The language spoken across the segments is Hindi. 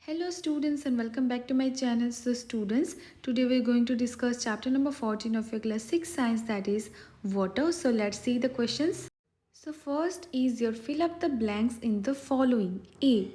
Hello students and welcome back to my channel. So students, today we are going to discuss chapter number 14 of your class 6 science, that is water. So let's see the questions. So first is your fill up the blanks in the following. A.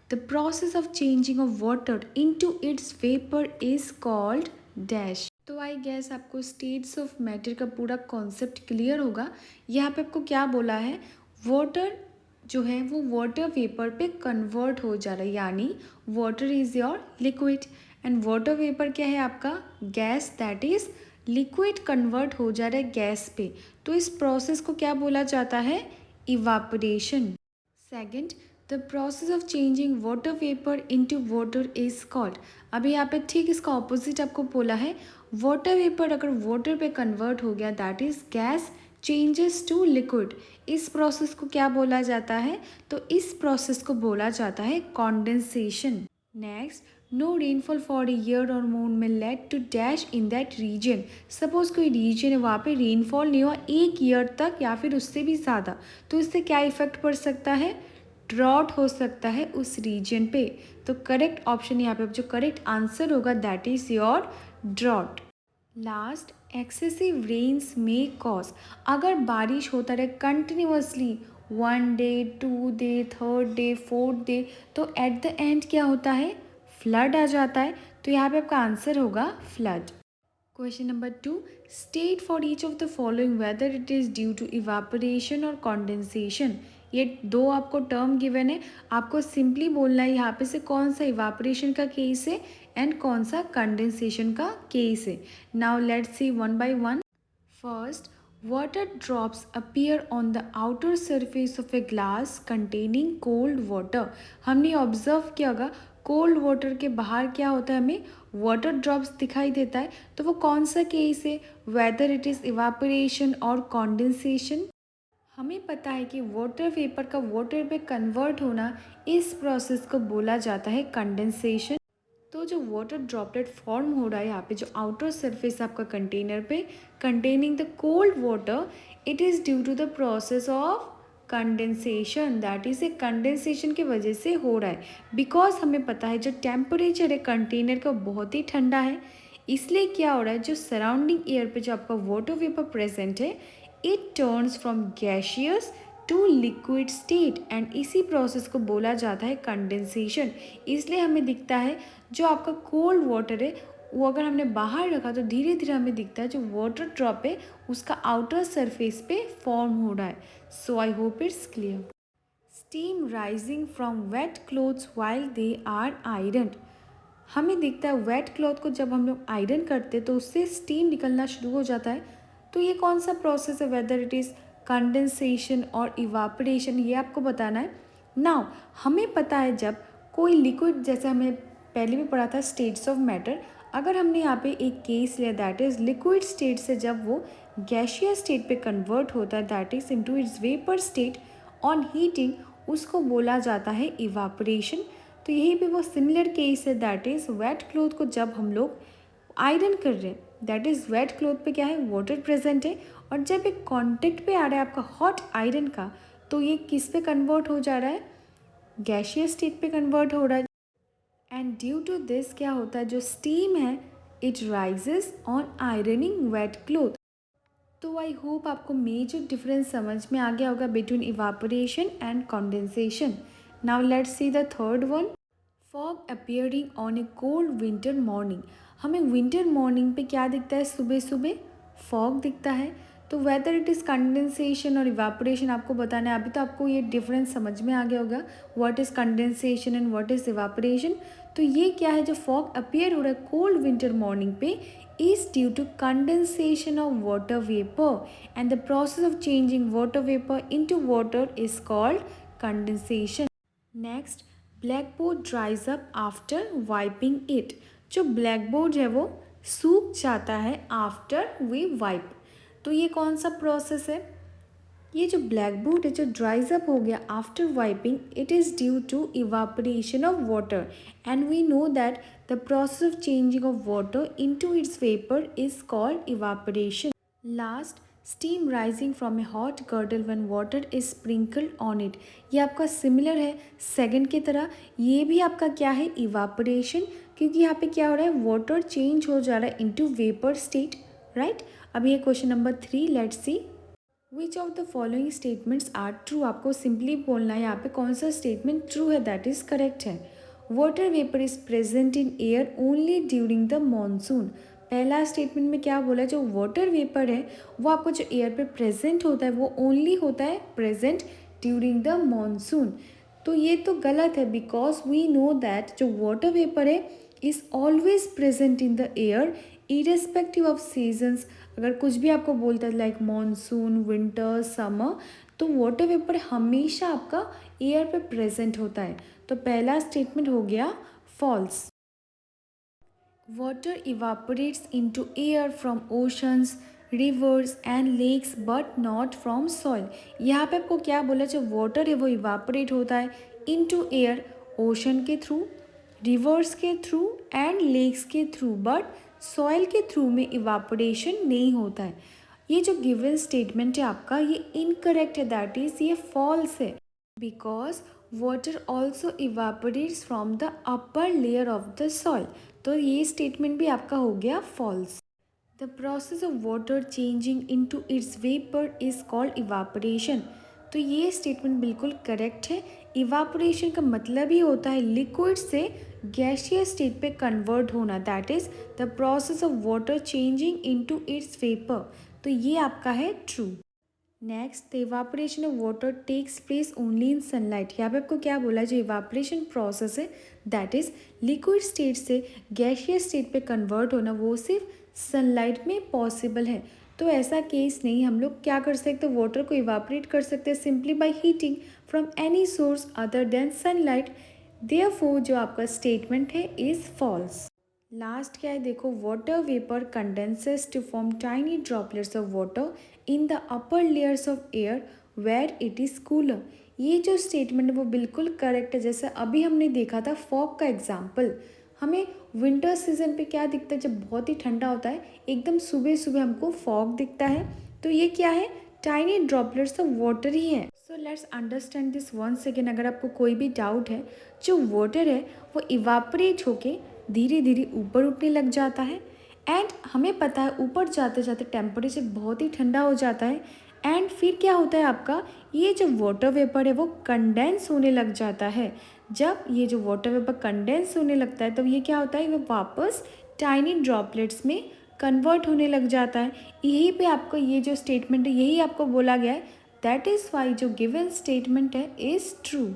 The process of changing of water into its vapor is called dash. तो आई गेस आपको स्टेट्स ऑफ मैटर का पूरा कॉन्सेप्ट क्लियर होगा. यहाँ पे आपको क्या बोला है, वाटर जो है वो वाटर वेपर पे कन्वर्ट हो जा रहा है, यानी water is your liquid and water vapour क्या है आपका gas, that is liquid convert हो जा रहा है गैस पे. तो इस प्रोसेस को क्या बोला जाता है, evaporation. Second, the process of changing water vapour into water is called. अभी यहाँ पे ठीक इसका ऑपोजिट आपको बोला है, वाटर वेपर अगर वाटर पे कन्वर्ट हो गया that is gas changes to liquid. इस प्रोसेस को क्या बोला जाता है, तो इस प्रोसेस को बोला जाता है condensation. Next, no rainfall for a year or more may lead to dash in that region. Suppose कोई रीजन है वहाँ पे रेनफॉल नहीं हुआ एक ईयर तक या फिर उससे भी ज़्यादा, तो इससे क्या इफेक्ट पड़ सकता है, ड्रॉट हो सकता है उस रीजन पे. तो करेक्ट ऑप्शन यहाँ पे जो करेक्ट आंसर होगा that is your drought. Last, excessive rains में कॉज. अगर बारिश होता रहे continuously 1 day 2 day 3rd day 4th day, तो एट द एंड क्या होता है, फ्लड आ जाता है. तो यहाँ पे आपका आंसर होगा flood. Question number 2, state for each of the following whether it is due to evaporation और कॉन्डेंसेशन. ये दो आपको टर्म गिवन है, आपको सिंपली बोलना है यहाँ पे से कौन सा इवापोरेशन का केस है एंड कौन सा कंडेंसेशन का केस है. Now let's see one by one. First, water drops appear on the outer surface of a glass containing cold water. हमने ऑब्जर्व किया होगा कोल्ड वाटर के बाहर क्या होता है, हमें वाटर ड्रॉप्स दिखाई देता है. तो वो कौन सा केस है, वेदर इट इज़ इवापोरेशन और कॉन्डेंसेशन. हमें पता है कि वाटर वेपर का वाटर पे कन्वर्ट होना, इस प्रोसेस को बोला जाता है कंडेंसेशन. तो जो वाटर ड्रॉपलेट फॉर्म हो रहा है यहाँ पे जो आउटर सरफेस आपका कंटेनर पे containing the cold water, it is due to the process of condensation. That is a condensation की वजह से हो रहा है. बिकॉज हमें पता है जो टेम्परेचर है कंटेनर का बहुत ही ठंडा है, इसलिए क्या हो रहा है, जो सराउंडिंग एयर पे जो आपका वाटर वेपर प्रेजेंट है it turns from gaseous to liquid state and इसी प्रोसेस को बोला जाता है कंडेंसेशन. इसलिए हमें दिखता है जो आपका कोल्ड वाटर है वो अगर हमने बाहर रखा तो धीरे धीरे हमें दिखता है जो वाटर ड्रॉप है उसका आउटर सरफेस पे फॉर्म हो रहा है. So I hope it's clear. Steam rising from wet clothes while they are iron. हमें दिखता है वेट क्लॉथ को जब हम लोग आयरन करते तो उससे स्टीम निकलना शुरू हो जाता है. तो ये कौन सा प्रोसेस है, वेदर इट इज़ कंडेंसेशन और इवापोरेशन, ये आपको बताना है. नाउ हमें पता है जब कोई लिक्विड, जैसे हमें पहले भी पढ़ा था स्टेट्स ऑफ मैटर, अगर हमने यहाँ पे एक केस लिया दैट इज़ लिक्विड स्टेट से जब वो गैशियस स्टेट पे कन्वर्ट होता है that is into its vapour state on heating, उसको बोला जाता है इवापोरेशन. तो यही पे वो सिमिलर केस है दैट इज़ वेट क्लोथ को जब हम लोग आयरन कर रहे हैं दैट इज़ वेट क्लोथ पे क्या है, वाटर प्रेजेंट है, और जब एक कांटेक्ट पे आ रहा है आपका हॉट आयरन का, तो ये किस पे कन्वर्ट हो जा रहा है, गैशियस स्टेट पे कन्वर्ट हो रहा है. एंड ड्यू टू दिस क्या होता है, जो स्टीम है it rises on ironing wet cloth. तो आई होप आपको मेजर डिफरेंस समझ में आ गया होगा between evaporation and condensation. Now let's see the third one. Fog appearing on A cold winter morning. हमें विंटर मॉर्निंग पे क्या दिखता है, सुबह सुबह फॉग दिखता है. तो वेदर इट इज़ कंडेंसेशन और इवापोरेशन आपको बताना है. अभी तो आपको ये डिफरेंस समझ में आ गया होगा what is condensation and what is evaporation. तो ये क्या है, जो फॉग अपियर हो रहा है कोल्ड विंटर मॉर्निंग पे is due to condensation of water vapor and the process of changing water vapor into water is called condensation. Next, blackboard dries up after wiping it. जो blackboard है वो सूख जाता है after we wipe. तो ये कौन सा प्रोसेस है, ये जो ब्लैकबोर्ड है जो ड्राइज अप हो गया after wiping, it is due to evaporation of water and we know that the process of changing of water into its vapour is called evaporation. Last, steam rising from a hot griddle when water is sprinkled on it. ये आपका सिमिलर है सेकंड की तरह। ये भी आपका क्या है, इवापोरेशन, क्योंकि यहाँ पे क्या हो रहा है, वाटर चेंज हो जा रहा है इनटू वेपर स्टेट, राइट। अब ये question number 3, let's see which of the following statements are true. आपको सिंपली बोलना है यहाँ पे कौन सा स्टेटमेंट ट्रू है, दैट इज करेक्ट है। Water vapour is present in air only during the monsoon. पहला स्टेटमेंट में क्या बोला है, जो वाटर वेपर है वो आपको जो एयर पे प्रेजेंट होता है वो ओनली होता है प्रेजेंट ड्यूरिंग द मॉनसून। तो ये तो गलत है, बिकॉज वी नो दैट जो वाटर वेपर है is always present in the air irrespective of seasons. अगर कुछ भी आपको बोलता है लाइक मॉनसून, विंटर, समर, तो वाटर वेपर हमेशा आपका एयर पे प्रेजेंट होता है। तो पहला स्टेटमेंट हो गया false. Water evaporates into air from oceans, rivers and lakes but not from soil. यहाँ पे आपको क्या बोला, जो वाटर है वो इवापोरेट होता है इनटू एयर ओशन के थ्रू, रिवर्स के थ्रू एंड लेक्स के थ्रू, बट सॉइल के थ्रू में इवापोरेशन नहीं होता है। ये जो गिवन स्टेटमेंट है आपका ये इनकरेक्ट है, दैट इज़ ये फॉल्स है, because water also evaporates from the upper layer of the soil. तो ये स्टेटमेंट भी आपका हो गया false. The process of water changing into its vapour is called evaporation. तो ये स्टेटमेंट बिल्कुल करेक्ट है। इवापोरेशन का मतलब ही होता है लिक्विड से गैसियस स्टेट पे कन्वर्ट होना, that is the process of water changing into its vapour. तो ये आपका है true. Next, the evaporation of water takes place only in sunlight. यहाँ पे आपको क्या बोला है, जो इवापोरेशन प्रोसेस है दैट इज लिक्विड स्टेट से गैसियस स्टेट पे कन्वर्ट होना, वो सिर्फ सनलाइट में पॉसिबल है। तो ऐसा केस नहीं, हम लोग क्या कर सकते हैं, वाटर को इवापोरेट कर सकते हैं simply by heating from any source other than sunlight. Therefore जो आपका स्टेटमेंट है इज फॉल्स। लास्ट क्या है देखो, water vapour condenses to form tiny droplets of water in the upper layers of air where it is cooler. ये जो स्टेटमेंट है वो बिल्कुल करेक्ट है। जैसे अभी हमने देखा था फॉग का एग्जाम्पल, हमें विंटर सीजन पे क्या दिखता है, जब बहुत ही ठंडा होता है एकदम सुबह सुबह हमको फॉग दिखता है। तो ये क्या है, टाइनी ड्रॉपलेट्स ऑफ वाटर ही है। So let's understand this once again. अगर आपको कोई भी डाउट है, जो वाटर है वो इवापोरेट होके धीरे धीरे ऊपर उठने लग जाता है, एंड हमें पता है ऊपर जाते जाते टेम्परेचर बहुत ही ठंडा हो जाता है, एंड फिर क्या होता है आपका, ये जो वाटर वेपर है वो कंडेंस होने लग जाता है। जब ये जो वाटर वेपर कंडेंस होने लगता है तो ये क्या होता है, वो वापस टाइनी ड्रॉपलेट्स में कन्वर्ट होने लग जाता है। यही पे आपको ये जो स्टेटमेंट है यही आपको बोला गया है, दैट इज़ वाई जो गिवन स्टेटमेंट है इज़ ट्रू।